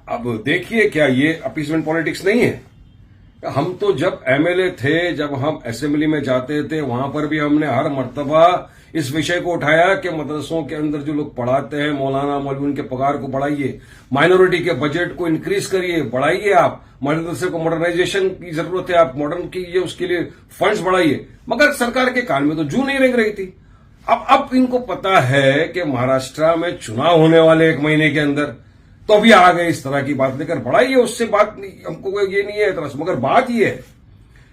अब देखिए, क्या ये अपीसमेंट पॉलिटिक्स नहीं है? हम तो जब एमएलए थे, जब हम असेंबली में जाते थे, वहां पर भी हमने हर मर्तबा इस विषय को उठाया कि मदरसों के अंदर जो लोग पढ़ाते हैं, मौलाना मौलवी, उनके पगार को बढ़ाइए, माइनॉरिटी के बजट को इंक्रीज करिए, बढ़ाइए। आप मदरसे को मॉडर्नाइजेशन की जरूरत है, आप मॉडर्न कीजिए, उसके लिए फंड्स बढ़ाइए। मगर सरकार के कान में तो जू नहीं रेंग रही थी। अब इनको पता है कि महाराष्ट्र में चुनाव होने वाले 1 महीने के अंदर, तो अभी आ गए इस तरह की बात लेकर। बढ़ाइए, उससे बात नहीं, हमको ये नहीं है तरह से। मगर बात ये है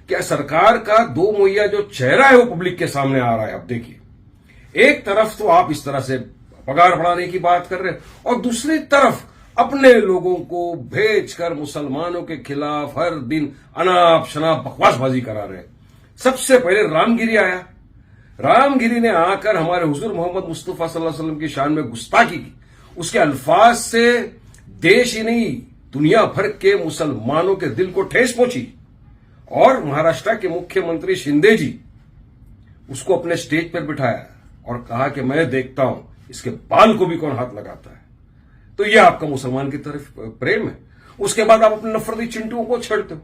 कि सरकार का 2 मुहैया जो चेहरा है वो पब्लिक के सामने आ रहा है। अब देखिए, एक तरफ तो आप इस तरह से पगार बढ़ाने की बात कर रहे हैं, और दूसरी तरफ अपने लोगों को भेजकर मुसलमानों के खिलाफ हर दिन अनाप शनाप बकवासबाजी करा रहे हैं। सबसे पहले रामगिरी आया। रामगिरी ने आकर हमारे हुजूर मोहम्मद मुस्तफा सल्लल्लाहु अलैहि वसल्लम की शान में गुस्ताखी की। उसके अल्फाज से देश ही नहीं, दुनिया भर के मुसलमानों के दिल को ठेस पहुंची। और महाराष्ट्र के मुख्यमंत्री शिंदे जी उसको अपने स्टेज पर बिठाया और कहा कि मैं देखता हूं इसके बाल को भी कौन हाथ लगाता है। तो यह आपका मुसलमान की तरफ प्रेम है। उसके बाद आप अपने नफरती चिंटुओं को छेड़ते हो।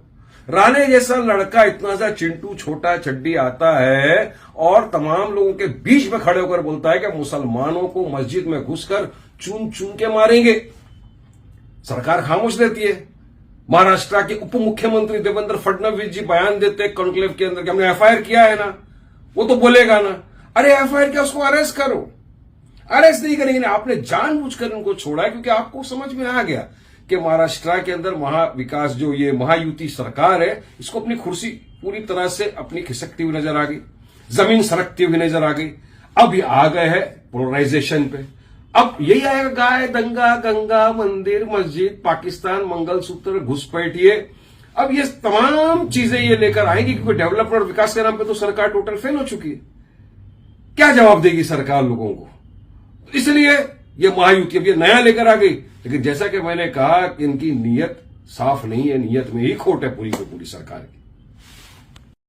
राणे जैसा लड़का इतना सा चिंटू, छोटा चड्डी आता है और तमाम लोगों के बीच में खड़े होकर बोलता है कि मुसलमानों को मस्जिद में घुसकर चून चून के मारेंगे। सरकार खामोश रहती है। महाराष्ट्र के उप मुख्यमंत्री देवेंद्र फडणवीस जी बयान देते हैं कॉन्क्लेव के अंदर कि हमने एफआईआर किया है ना। वो तो बोलेगा ना, अरे एफआईआर क्या, उसको अरेस्ट करो। अरेस्ट नहीं करेंगे, आपने जानबूझकर उनको छोड़ा है क्योंकि आपको समझ में आ गया कि महाराष्ट्र के अंदर महाविकास, जो ये महायुति सरकार है, इसको अपनी कुर्सी पूरी तरह से अपनी खिसकती हुई नजर आ गई, जमीन सरकती हुई नजर आ गई। अब ये आ गए हैं पोलराइजेशन पे। अब यही आएगा, गाय दंगा, गंगा, मंदिर, मस्जिद, पाकिस्तान, मंगलसूत्र, घुसपैठिए। अब ये तमाम चीजें ये लेकर आएंगी क्योंकि डेवलपमेंट और विकास के नाम पे तो सरकार टोटल फेल हो चुकी है। क्या जवाब देगी सरकार लोगों को? इसलिए ये महायुति अब ये नया लेकर आ गई। लेकिन जैसा कि मैंने कहा कि इनकी नीयत साफ नहीं है, नीयत में ही खोट है पूरी की पूरी सरकार की।